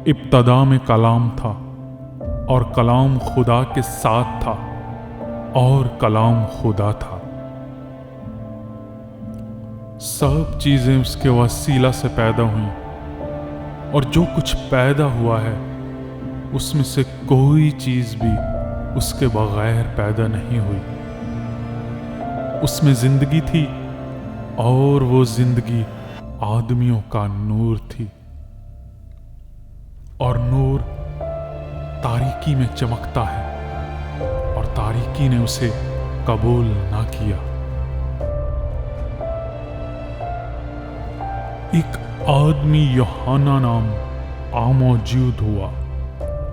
ابتدا میں کلام تھا اور کلام خدا کے ساتھ تھا اور کلام خدا تھا۔ سب چیزیں اس کے وسیلہ سے پیدا ہوئیں، اور جو کچھ پیدا ہوا ہے اس میں سے کوئی چیز بھی اس کے بغیر پیدا نہیں ہوئی۔ اس میں زندگی تھی اور وہ زندگی آدمیوں کا نور تھی، اور نور تاریکی میں چمکتا ہے اور تاریکی نے اسے قبول نہ کیا۔ ایک آدمی یوحنا نام موجود ہوا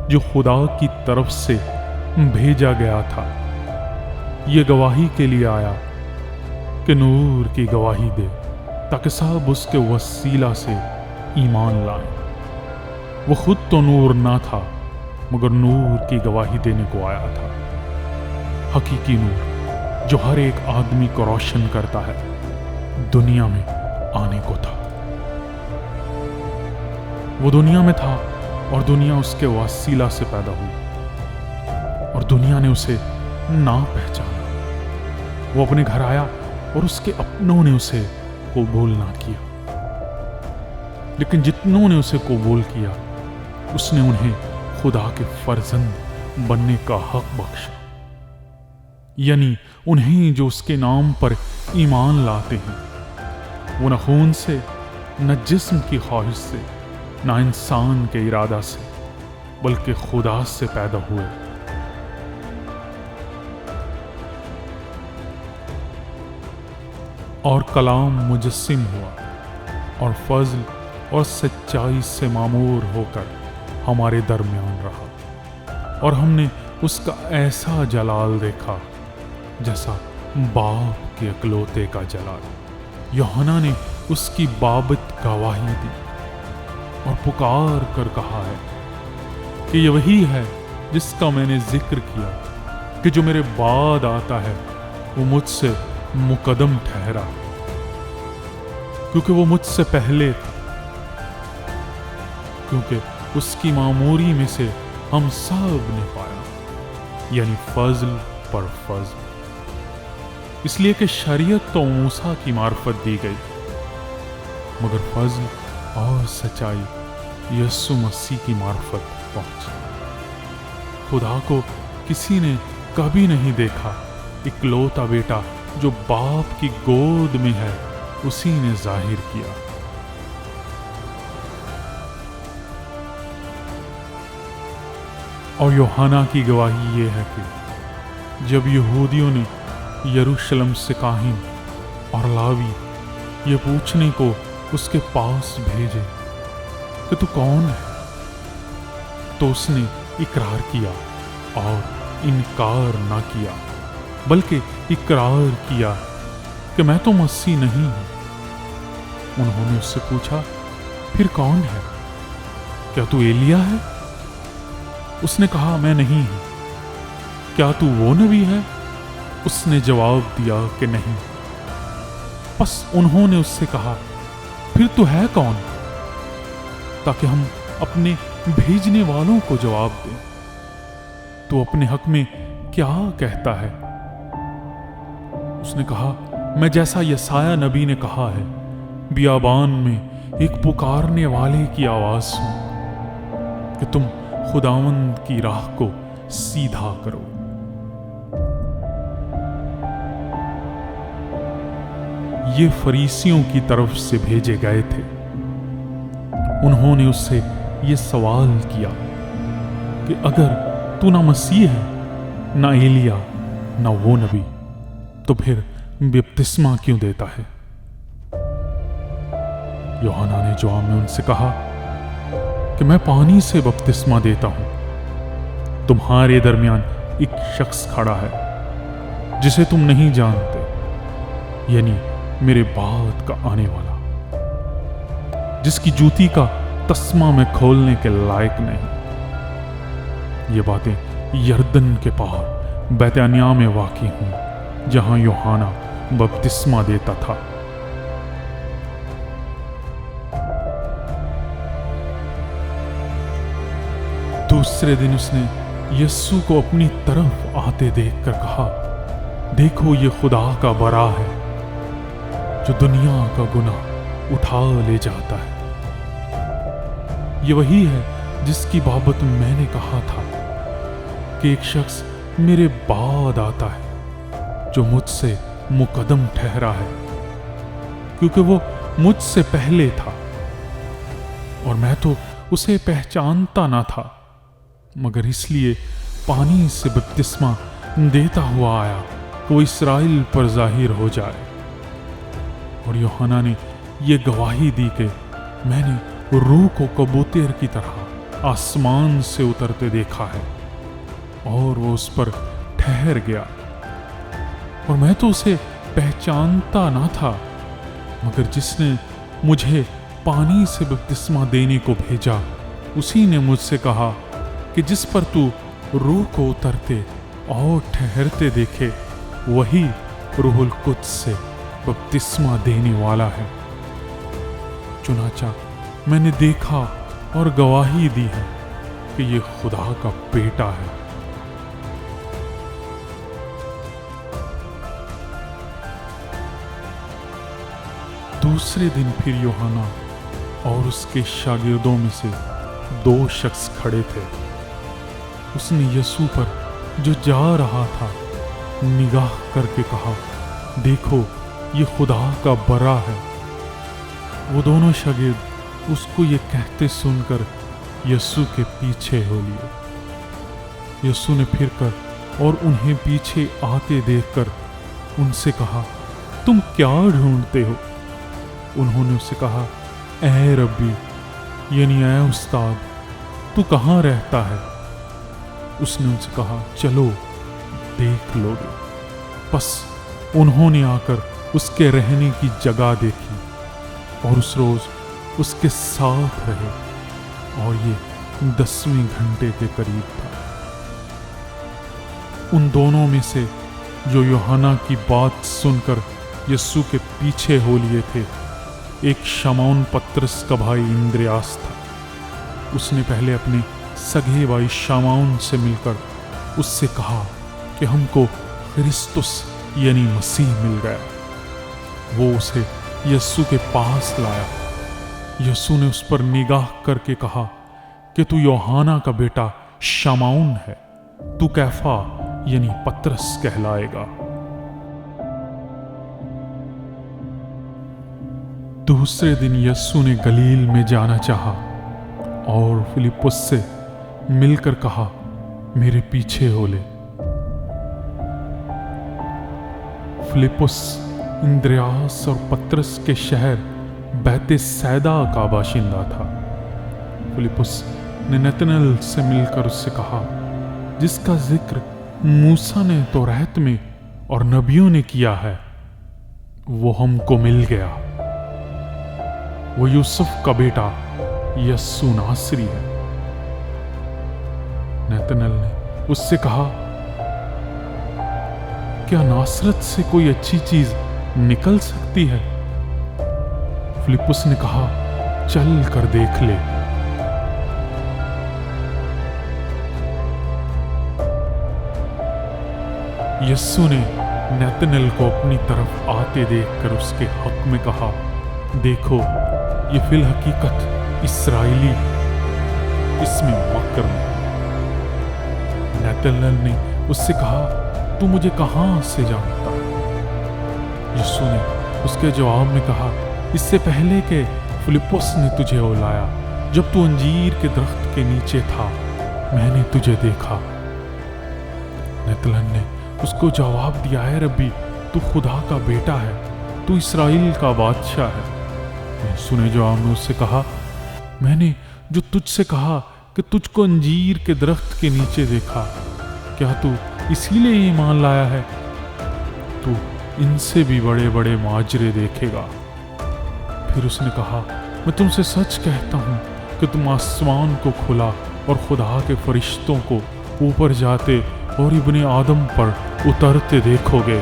جو خدا کی طرف سے بھیجا گیا تھا۔ یہ گواہی کے لیے آیا کہ نور کی گواہی دے تاکہ سب اس کے وسیلہ سے ایمان لائیں۔ وہ خود تو نور نہ تھا مگر نور کی گواہی دینے کو آیا تھا، حقیقی نور جو ہر ایک آدمی کو روشن کرتا ہے، دنیا میں آنے کو تھا۔ وہ دنیا میں تھا اور دنیا اس کے وسیلہ سے پیدا ہوئی، اور دنیا نے اسے نہ پہچانا۔ وہ اپنے گھر آیا اور اس کے اپنوں نے اسے قبول نہ کیا، لیکن جتنوں نے اسے قبول کیا اس نے انہیں خدا کے فرزند بننے کا حق بخشا، یعنی انہیں جو اس کے نام پر ایمان لاتے ہیں۔ وہ نہ خون سے، نہ جسم کی خواہش سے، نہ انسان کے ارادہ سے، بلکہ خدا سے پیدا ہوئے۔ اور کلام مجسم ہوا اور فضل اور سچائی سے معمور ہو کر ہمارے درمیان رہا، اور ہم نے اس کا ایسا جلال دیکھا جیسا باپ کے اکلوتے کا جلال۔ یوحنا نے اس کی بابت گواہی دی اور پکار کر کہا ہے کہ یہ وہی ہے جس کا میں نے ذکر کیا کہ جو میرے بعد آتا ہے وہ مجھ سے مقدم ٹھہرا، کیونکہ وہ مجھ سے پہلے تھا، کیونکہ اس کی معموری میں سے ہم سب نے پایا، یعنی فضل پر فضل۔ اس لیے کہ شریعت تو موسیٰ کی معرفت دی گئی، مگر فضل اور سچائی یسوع مسیح کی معرفت پہنچی۔ خدا کو کسی نے کبھی نہیں دیکھا، اکلوتا بیٹا جو باپ کی گود میں ہے اسی نے ظاہر کیا۔ اور یوحنا کی گواہی یہ ہے کہ جب یہودیوں نے یروشلم سے کاہن اور لاوی یہ پوچھنے کو اس کے پاس بھیجے کہ تو کون ہے، تو اس نے اقرار کیا اور انکار نہ کیا، بلکہ اقرار کیا کہ میں تو مسیح نہیں ہوں۔ انہوں نے اس سے پوچھا، پھر کون ہے؟ کیا تو ایلیا ہے؟ اس نے کہا، میں نہیں ہوں۔ کیا تو وہ نبی ہے؟ اس نے جواب دیا کہ نہیں۔ پس انہوں نے اس سے کہا، پھر تو ہے کون؟ تاکہ ہم اپنے بھیجنے والوں کو جواب دیں۔ تو اپنے حق میں کیا کہتا ہے؟ اس نے کہا، میں جیسا یسایہ نبی نے کہا ہے، بیابان میں ایک پکارنے والے کی آواز سن کہ تم خداوند کی راہ کو سیدھا کرو۔ یہ فریسیوں کی طرف سے بھیجے گئے تھے۔ انہوں نے اس سے یہ سوال کیا کہ اگر تو نہ مسیح ہے، نہ ایلیا، نہ وہ نبی، تو پھر بپتسمہ کیوں دیتا ہے؟ یوحنا نے جواب میں ان سے کہا کہ میں پانی سے بپتسمہ دیتا ہوں، تمہارے درمیان ایک شخص کھڑا ہے جسے تم نہیں جانتے، یعنی میرے بعد کا آنے والا، جس کی جوتی کا تسمہ میں کھولنے کے لائق نہیں۔ یہ باتیں یردن کے پار بیت عنیٰ میں واقع ہوئیں جہاں یوحنا بپتسمہ دیتا تھا۔ दूसरे दिन उसने यस्सु को अपनी तरफ आते देखकर कहा, देखो ये खुदा का बरा है जो दुनिया का गुनाह उठा ले जाता है। ये वही है जिसकी बाबत मैंने कहा था कि एक शख्स मेरे बाद आता है जो मुझसे मुकदम ठहरा है, क्योंकि वो मुझसे पहले था और मैं तो उसे पहचानता ना था, मगर इसलिए पानी से बपतिस्मा देता हुआ आया कि वो इस्राएल पर जाहिर हो जाए। और यूहन्ना ने ये गवाही दी कि मैंने रूह को कबूतर की तरह आसमान से उतरते देखा है और वो उस पर ठहर गया। और मैं तो उसे पहचानता ना था, मगर जिसने मुझे पानी से बपतिस्मा देने को भेजा उसी ने मुझसे कहा कि जिस पर तू रूह को उतरते और ठहरते देखे वही रूहुल कुद्स से बपतिस्मा देने वाला है। चुनाचा मैंने देखा और गवाही दी है कि ये खुदा का बेटा है। दूसरे दिन फिर यूहन्ना और उसके शागिर्दों में से 2 शख्स खड़े थे। उसने यीशु पर जो जा रहा था निगाह करके कहा, देखो ये खुदा का बरा है। वो दोनों शागिर्द उसको ये कहते सुनकर यीशु के पीछे हो लिए। यीशु ने फिरकर और उन्हें पीछे आते देखकर उनसे कहा, तुम क्या ढूंढते हो? उन्होंने उससे कहा, ऐ रब्बी यानी ऐ उस्ताद, तू कहाँ रहता है? उसने उनसे कहा, चलो देख लोगे। बस उन्होंने आकर उसके रहने की जगह देखी और उस रोज उसके साथ रहे और ये 10वें घंटे के करीब था। उन दोनों में से जो यूहन्ना की बात सुनकर यीशु के पीछे हो लिए थे, एक शमौन पतरस का भाई इंद्रियास था। उसने पहले अपने सगे भाई शमौन से मिलकर उससे कहा कि हमको क्रिस्तुस यानी मसीह मिल गया। वो उसे यीशु के पास लाया। यीशु ने उस पर निगाह करके कहा कि तू यूहन्ना का बेटा शमौन है, तू कैफा यानी पतरस कहलाएगा। दूसरे दिन यीशु ने गलील में जाना चाहा और फिलिप्पुस से मिलकर कहा, मेरे पीछे हो ले। फिलिप्पुस इंद्रियास और पतरस के शहर बैतसैदा का बाशिंदा था। फिलिप्पुस ने नतनएल से मिलकर उससे कहा, जिसका जिक्र मूसा ने तौरात में और नबियों ने किया है, वो हमको मिल गया। वो यूसुफ का बेटा यस्सु नासरी है। नतनएल ने उससे कहा, क्या नासरत से कोई अच्छी चीज निकल सकती है? फिलिप्पुस ने कहा, चल कर देख ले। यस्सु ने नतनएल को अपनी तरफ आते देखकर उसके हक में कहा, देखो ये फिल हकीकत इस्राएली, इसमें मकर नहीं। नतनएल ने उससे कहा, तू मुझे कहां से जानता है? यीशु ने उसके जवाब में कहा, इससे पहले कि फिलिप्पुस ने तुझे बुलाया, जब तू अंजीर के दरख्त के नीचे था, मैंने तुझे देखा। नतनएल ने उसको जवाब दिया, है रब्बी, तू खुदा का बेटा है, तू इस्राएल का बादशाह है। यीशु ने जवाब में उससे कहा, मैंने जो तुझसे कहा कि तुझको अंजीर के दरख्त के नीचे देखा, क्या तू इसीलिए ईमान लाया है? तू इनसे भी बड़े बड़े माजरे देखेगा। फिर उसने कहा, मैं तुमसे सच कहता हूं कि तुम आसमान को खुला और खुदा के फरिश्तों को ऊपर जाते और इब्ने आदम पर उतरते देखोगे।